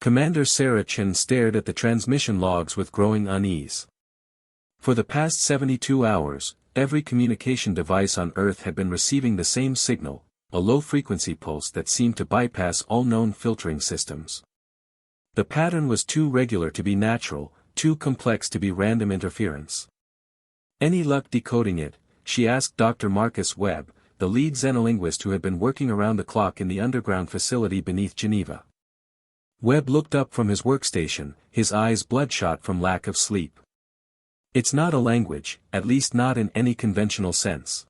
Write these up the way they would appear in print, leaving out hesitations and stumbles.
Commander Sarah Chen stared at the transmission logs with growing unease. For the past 72 hours, every communication device on Earth had been receiving the same signal, a low-frequency pulse that seemed to bypass all known filtering systems. The pattern was too regular to be natural, too complex to be random interference. Any luck decoding it? She asked Dr. Marcus Webb, the lead xenolinguist who had been working around the clock in the underground facility beneath Geneva. Webb looked up from his workstation, his eyes bloodshot from lack of sleep. It's not a language, at least not in any conventional sense.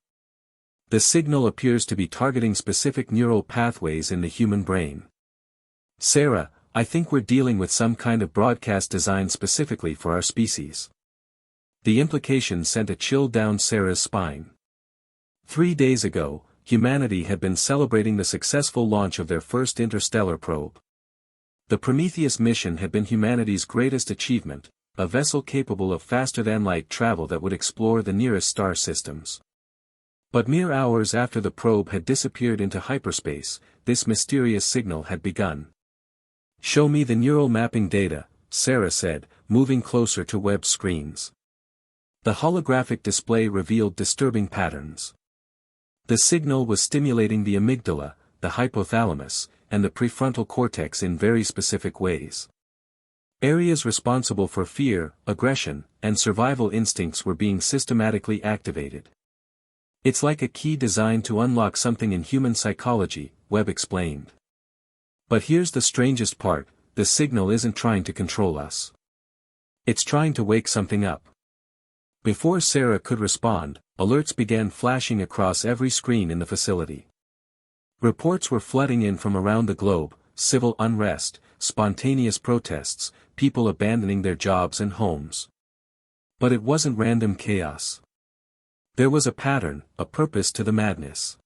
The signal appears to be targeting specific neural pathways in the human brain. Sarah, I think we're dealing with some kind of broadcast designed specifically for our species. The implication sent a chill down Sarah's spine. 3 days ago, humanity had been celebrating the successful launch of their first interstellar probe. The Prometheus mission had been humanity's greatest achievement, a vessel capable of faster-than-light travel that would explore the nearest star systems. But mere hours after the probe had disappeared into hyperspace, this mysterious signal had begun. "Show me the neural mapping data," Sarah said, moving closer to Webb's screens. The holographic display revealed disturbing patterns. The signal was stimulating the amygdala, the hypothalamus, and the prefrontal cortex in very specific ways. Areas responsible for fear, aggression, and survival instincts were being systematically activated. "It's like a key designed to unlock something in human psychology," Webb explained. "But here's the strangest part, the signal isn't trying to control us. It's trying to wake something up." Before Sarah could respond, alerts began flashing across every screen in the facility. Reports were flooding in from around the globe: civil unrest, spontaneous protests, people abandoning their jobs and homes. But it wasn't random chaos. There was a pattern, a purpose to the madness.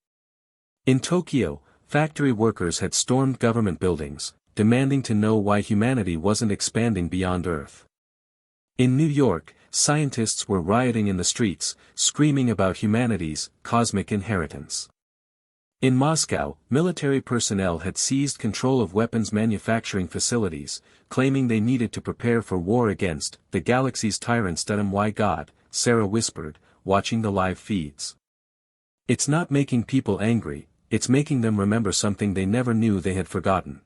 In Tokyo, factory workers had stormed government buildings, demanding to know why humanity wasn't expanding beyond Earth. In New York, scientists were rioting in the streets, screaming about humanity's cosmic inheritance. In Moscow, military personnel had seized control of weapons manufacturing facilities, claiming they needed to prepare for war against the galaxy's tyrants. "My God," Sarah whispered, watching the live feeds. "It's not making people angry, it's making them remember something they never knew they had forgotten."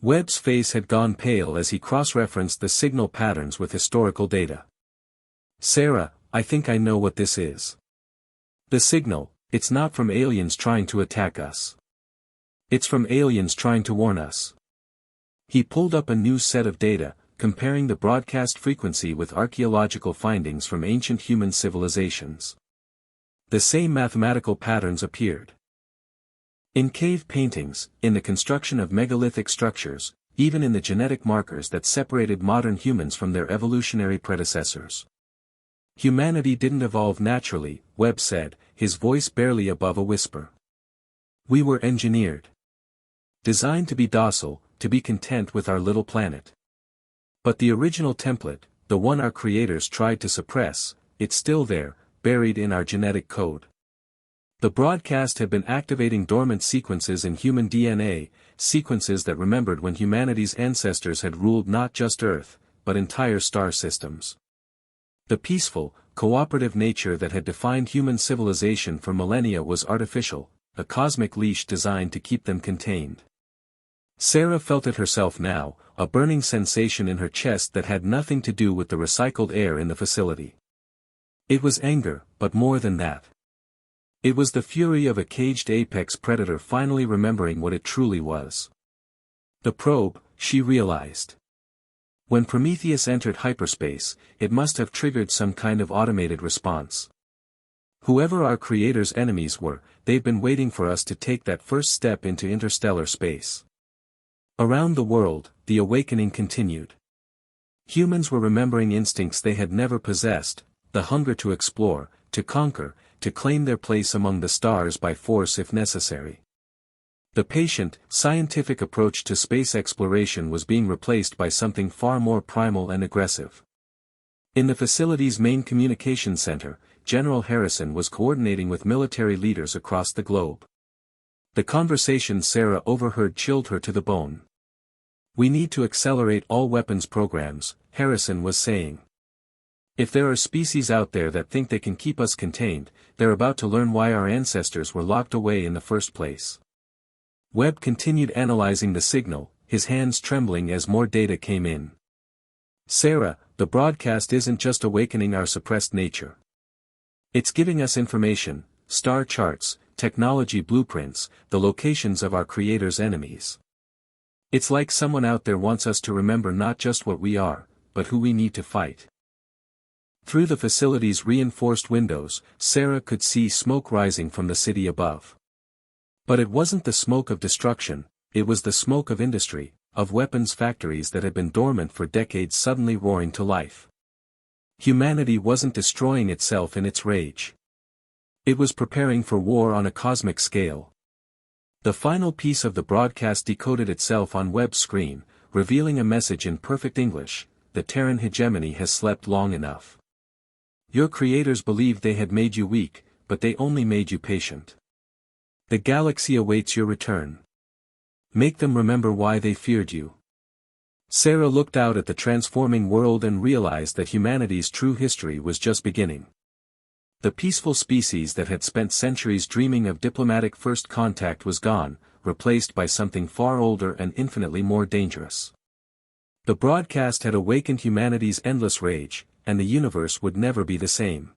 Webb's face had gone pale as he cross-referenced the signal patterns with historical data. "Sarah, I think I know what this is. The signal, it's not from aliens trying to attack us. It's from aliens trying to warn us." He pulled up a new set of data, comparing the broadcast frequency with archaeological findings from ancient human civilizations. The same mathematical patterns appeared. In cave paintings, in the construction of megalithic structures, even in the genetic markers that separated modern humans from their evolutionary predecessors. "Humanity didn't evolve naturally," Webb said, his voice barely above a whisper. "We were engineered. Designed to be docile, to be content with our little planet. But the original template, the one our creators tried to suppress, it's still there, buried in our genetic code." The broadcast had been activating dormant sequences in human DNA, sequences that remembered when humanity's ancestors had ruled not just Earth, but entire star systems. The peaceful, cooperative nature that had defined human civilization for millennia was artificial, a cosmic leash designed to keep them contained. Sarah felt it herself now, a burning sensation in her chest that had nothing to do with the recycled air in the facility. It was anger, but more than that. It was the fury of a caged apex predator finally remembering what it truly was. The probe, she realized. When Prometheus entered hyperspace, it must have triggered some kind of automated response. Whoever our creators' enemies were, they've been waiting for us to take that first step into interstellar space. Around the world, the awakening continued. Humans were remembering instincts they had never possessed, the hunger to explore, to conquer, to claim their place among the stars by force if necessary. The patient, scientific approach to space exploration was being replaced by something far more primal and aggressive. In the facility's main communication center, General Harrison was coordinating with military leaders across the globe. The conversation Sarah overheard chilled her to the bone. We need to accelerate all weapons programs, Harrison was saying. If there are species out there that think they can keep us contained, they're about to learn why our ancestors were locked away in the first place. Webb continued analyzing the signal, his hands trembling as more data came in. Sarah, the broadcast isn't just awakening our suppressed nature. It's giving us information, star charts, technology blueprints, the locations of our creator's enemies. It's like someone out there wants us to remember not just what we are, but who we need to fight. Through the facility's reinforced windows, Sarah could see smoke rising from the city above. But it wasn't the smoke of destruction, it was the smoke of industry, of weapons factories that had been dormant for decades suddenly roaring to life. Humanity wasn't destroying itself in its rage. It was preparing for war on a cosmic scale. The final piece of the broadcast decoded itself on Webb's screen, revealing a message in perfect English: the Terran hegemony has slept long enough. Your creators believed they had made you weak, but they only made you patient. The galaxy awaits your return. Make them remember why they feared you. Sarah looked out at the transforming world and realized that humanity's true history was just beginning. The peaceful species that had spent centuries dreaming of diplomatic first contact was gone, replaced by something far older and infinitely more dangerous. The broadcast had awakened humanity's endless rage, and the universe would never be the same.